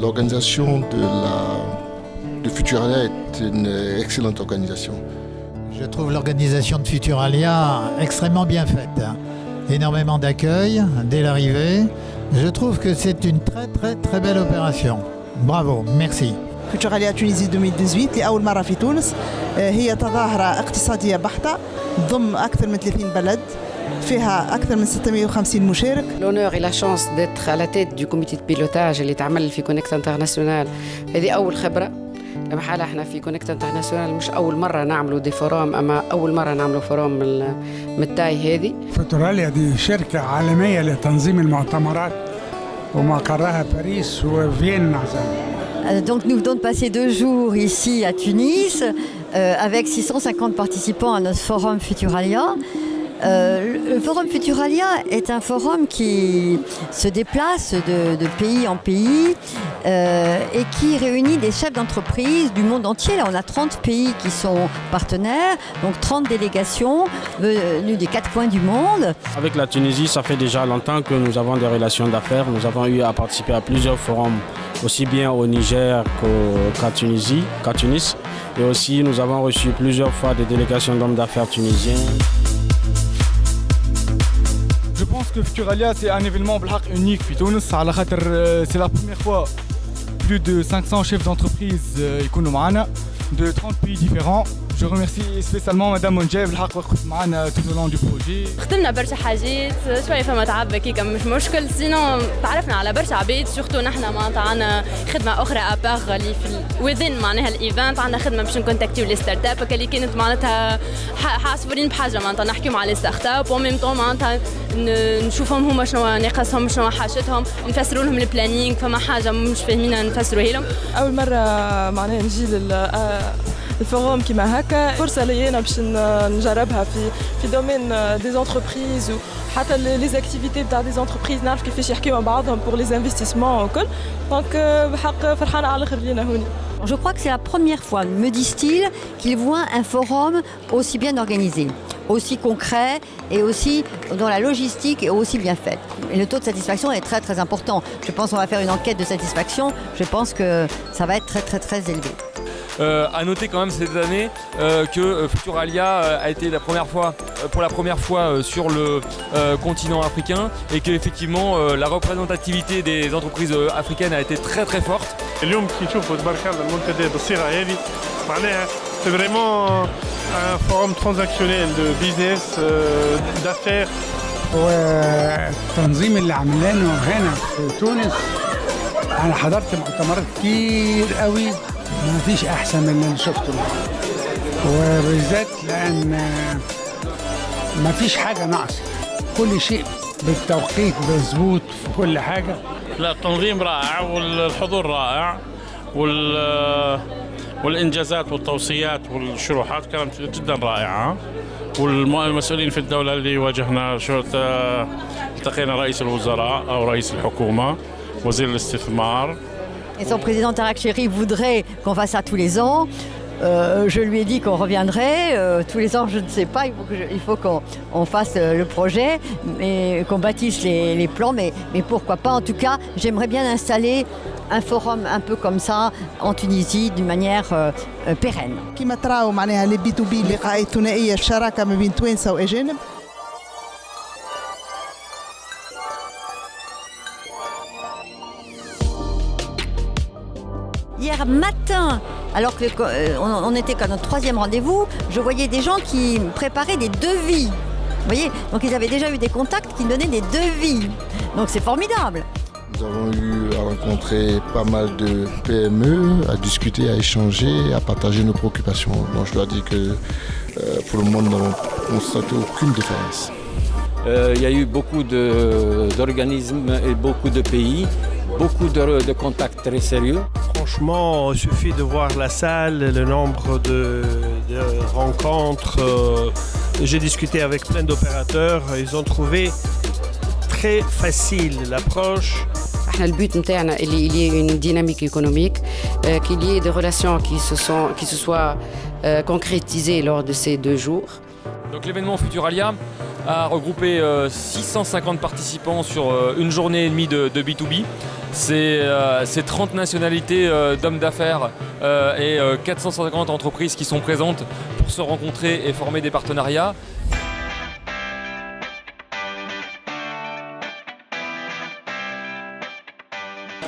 l'organisation de Futuralia est une excellente organisation. Je trouve l'organisation de Futuralia extrêmement bien faite. Énormément d'accueil dès l'arrivée. Je trouve que c'est une très belle opération. Bravo, merci. فيوتشراليا تونيزي 2018 لأول مرة في تونس. هي تظاهرة اقتصادية بحتة ضم أكثر من 30 بلد فيها أكثر من 650 مشارك. L'honneur et la chance d'être à la tête du comité de pilotage اللي تعمل في كونكت انترناسيونال. هذه أول خبرة. لما حالة احنا في كونكت انترناسيونال مش أول مرة نعملوا دي فورام، أما أول مرة نعملوا فورام من التاي هذه. فيوتشراليا دي شركة عالمية لتنظيم المؤتمرات ومقرها باريس وفيينا. Donc nous venons de passer 2 jours ici à Tunis avec 650 participants à notre forum Futuralia. Le forum Futuralia est un forum qui se déplace de pays en pays et qui réunit des chefs d'entreprise du monde entier. Là, on a 30 pays qui sont partenaires, donc 30 délégations venues des 4 coins du monde. Avec la Tunisie, ça fait déjà longtemps que nous avons des relations d'affaires. Nous avons eu à participer à plusieurs forums, aussi bien au Niger qu'à Tunis. Et aussi, nous avons reçu plusieurs fois des délégations d'hommes d'affaires tunisiens. Je pense que Futuralia c'est un événement unique في تونس على خاطر c'est la première fois plus de 500 chefs d'entreprise يكونوا معنا de 30 pays différents. Je remercie spécialement Madame Monjeb الحق وقفت معنا tout au long du projet. خدمنا برشا حاجات شويه فما تعب هكاك مش مشكل سينو تعرفنا على برشا عباد سورتو نحن معناتها عندنا خدمه اخرى اباغ اللي في وذن معناها الايفنت عندنا خدمه باش نكونتاكتيو لي ستارت اب اللي كانت معناتها حاصفرين بحاجه معناتها نحكيو مع لي ستارت اب وميم طون معناتها نشوفهم هما شنو ناقصهم شنو حاجتهم نفسروا لهم البلانينغ فما حاجه مش فاهمين نفسروا لهم. اول مره معناها نجي الفوروم كيما هكا فرصه لينا باش نجربها في دومين دي زونتربريز وحتى لي زاكتيفيتي تاع دي زونتربريز نعرف كيفاش يحكيو مع بعضهم بور لي انفستيسمون وكل دونك بحق فرحانه على الاخر لينا هوني. Je crois que c'est la première fois, me disent-ils, qu'ils voient un forum aussi bien organisé, aussi concret et aussi dans la logistique et aussi bien fait. Et le taux de satisfaction est très important. Je pense qu'on va faire une enquête de satisfaction. Je pense que ça va être très élevé. À noter quand même cette année que Futuralia a été pour la première fois sur le continent africain et qu'effectivement la représentativité des entreprises africaines a été très forte. اليوم كي نشوفوا تبارك الله المنتديات الصغيرة هذه معناها c'est vraiment un forum transactionnel de business d'affaires. والتنظيم اللي عملناه هنا في تونس أنا حضرت مؤتمرات كتير قوي ما فيش أحسن من اللي شفته وبالذات لأن ما فيش حاجة ناقصة كل شيء بالتوقيت مظبوط في كل حاجة. لا التنظيم رائع والحضور رائع والإنجازات والتوصيات والشروحات كانت جدا رائعة والمسؤولين في الدولة اللي واجهنا التقينا رئيس الوزراء أو رئيس الحكومة وزير الاستثمار. Et son président Tarak Cheri voudrait qu'on fasse ça tous les ans. Je lui ai dit qu'on reviendrait. Tous les ans, je ne sais pas, il faut qu'on fasse le projet, qu'on bâtisse les plans, mais pourquoi pas. En tout cas, j'aimerais bien installer un forum un peu comme ça en Tunisie d'une manière pérenne. كما تراو معناها لي بي تو بي لقاءات ثنائيه الشراكه ما بين توانسه واجانب. Hier matin, alors qu'on était qu'à notre 3e rendez-vous, je voyais des gens qui préparaient des devis. Vous voyez, donc ils avaient déjà eu des contacts qui donnaient des devis. Donc c'est formidable. Nous avons eu à rencontrer pas mal de PME, à discuter, à échanger, à partager nos préoccupations. Donc je dois dire que pour le moment, nous n'avons constaté aucune différence. Il y a eu beaucoup d'organismes et beaucoup de pays, beaucoup de contacts très sérieux. Franchement, il suffit de voir la salle, le nombre de rencontres. J'ai discuté avec plein d'opérateurs, ils ont trouvé très facile l'approche. احنا البيت نتاعنا اللي il y ait une dynamique économique, qu'il y ait des relations qui se soient concrétisées lors de ces 2 jours. Donc l'événement Futuralia a regroupé 650 participants sur une journée et demie de B2B. c'est 30 nationalités d'hommes d'affaires et 450 entreprises qui sont présentes pour se rencontrer et former des partenariats.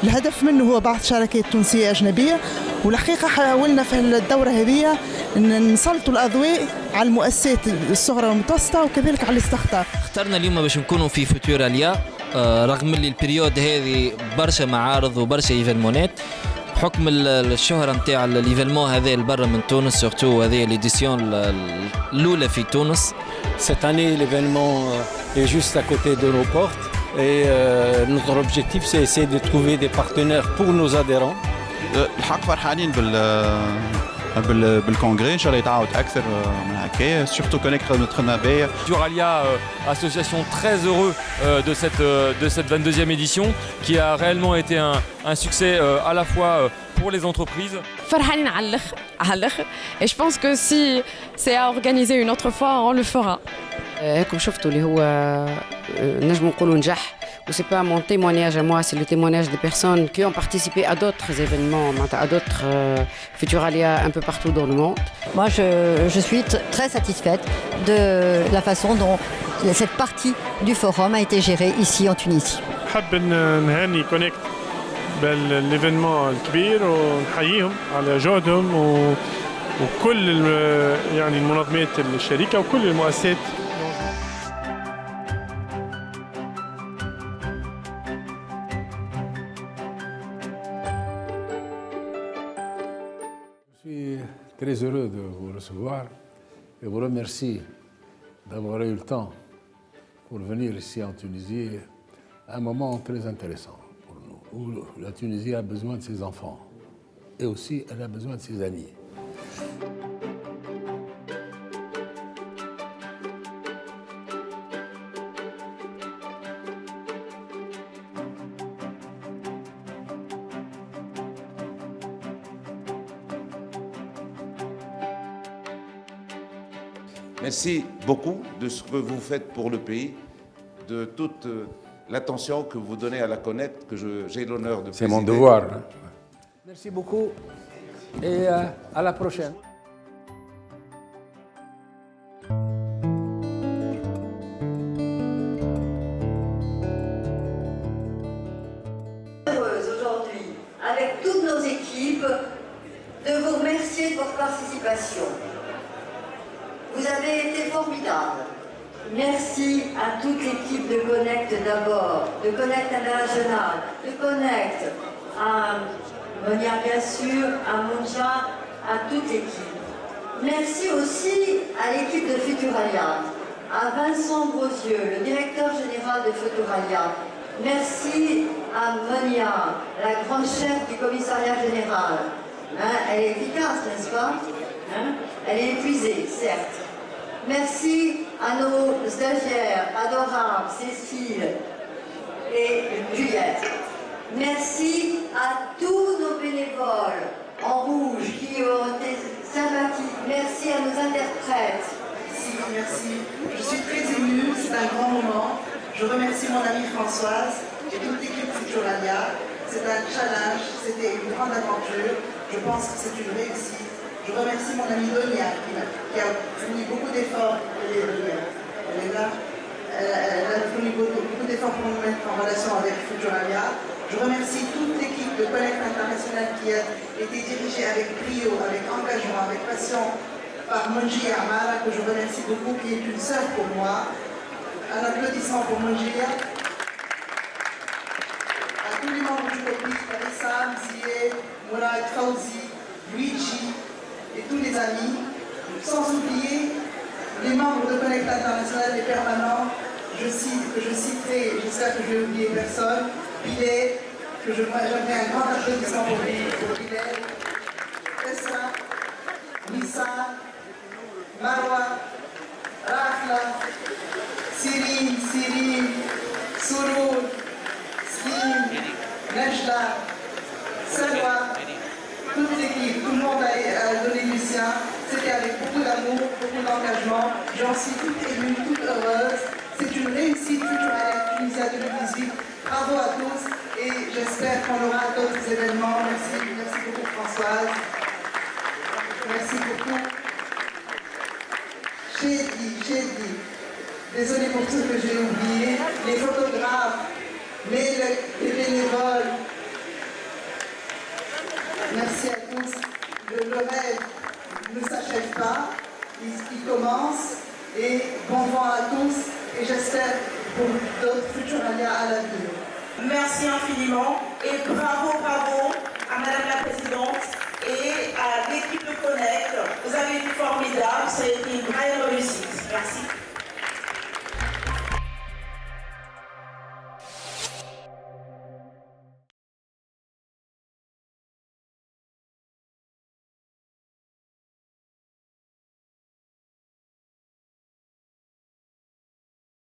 الهدف منه هو بعض شركات تونسية أجنبية، والحقيقة حاولنا في الدورة هذه أن نسلطوا الأضواء على المؤسسات الصغرى والمتوسطة وكذلك على الاستخدام. اخترنا اليوم باش نكونوا في فيوتوراليا رغم اللي البريود هذه برشا معارض وبرشا ايفينمونات، بحكم الشهرة نتاع الايفينمون هذا البرا من تونس، سورتو هذه l'édition الأولى في تونس. Cette année, l'événement est juste à côté de nos portes et notre objectif c'est essayer de trouver des partenaires pour nos adhérents. الحق فرحانين بالكونغري ان شاء الله يتعاود اكثر من هكايا سورتو كونيكت خدمتنا باهيه. Futuralia, association très heureux de cette 22e édition qui a réellement été un succès à la fois pour les entreprises. فرحانين على الاخر et je pense que si c'est à organiser une autre fois on le fera. هاكم شفتوا اللي هو نجم نقولوا نجح. C'est pas mon témoignage à moi, c'est le témoignage des personnes qui ont participé à d'autres événements, à d'autres Futuralia un peu partout dans le monde. Moi, je suis très satisfaite de la façon dont cette partie du forum a été gérée ici en Tunisie. حاب نهني كونكت بالإيفينمون الكبير ونحييهم على جهدهم وكل يعني المنظمات الشركة وكل المؤسسات. Je suis très heureux de vous recevoir et vous remercie d'avoir eu le temps pour venir ici en Tunisie à un moment très intéressant pour nous, où la Tunisie a besoin de ses enfants et aussi elle a besoin de ses amis. Merci beaucoup de ce que vous faites pour le pays, de toute l'attention que vous donnez à la Connect, que j'ai l'honneur de présider. C'est mon devoir. Merci beaucoup et à la prochaine. Heureuse aujourd'hui, avec toutes nos équipes, de vous remercier de votre participation. Vous avez été formidable. Merci à toute l'équipe de Connect d'abord, de Connect International, de Connect, à Monia bien sûr, à Monja, à toute l'équipe. Merci aussi à l'équipe de Futuralia, à Vincent Brosieux, le directeur général de Futuralia. Merci à Monia, la grande chef du commissariat général. Elle est efficace, n'est-ce pas? Elle est épuisée, certes. Merci à nos stagiaires adorables, Cécile et Juliette. Merci à tous nos bénévoles en rouge qui ont été sympathiques. Merci à nos interprètes. Merci. Je suis très émue, c'est un grand moment. Je remercie mon amie Françoise et toute l'équipe Futuralia. C'est un challenge, c'était une grande aventure. Je pense que c'est une réussite. Je remercie mon amie Donia qui a fourni beaucoup d'efforts. Elle est là. Elle a fourni beaucoup d'efforts pour nous mettre en relation avec Futuralia. Je remercie toute l'équipe de Connect International qui a été dirigée avec brio, avec engagement, avec passion par Monjia Amara, que je remercie beaucoup, qui est une sœur pour moi. Un applaudissement pour Monjia. À tous les membres du public, Rissam, Zied, Mourad, Fauzi, Luigi et tous les amis, sans oublier les membres de Connect International, les permanents, que je citerai, j'espère que je vais oublier personne, Bilal, que j'aimerais un grand applaudissement pour Bilal, Tessa, Nissa, Marwa, Rafla, Cyril, Souroul, Slim, Najla, Salwa, toute l'équipe, tout le monde a donné du sien. C'était avec beaucoup d'amour, beaucoup d'engagement. J'en suis toute émue, toute heureuse. C'est une réussite Futuralia Tunisia 2018. Bravo à tous et et j'espère qu'on aura d'autres événements. Merci beaucoup Françoise. Merci beaucoup. J'ai dit. Désolée pour tout ce que j'ai oublié. Les photographes, les bénévoles. Merci à tous. Le rêve ne s'achève pas, il commence. Et bon vent à tous. Et j'espère pour d'autres Futuralia à l'avenir. Merci infiniment et bravo à Madame la Présidente et à l'équipe de Connect. Vous avez été formidable, ça a été une vraie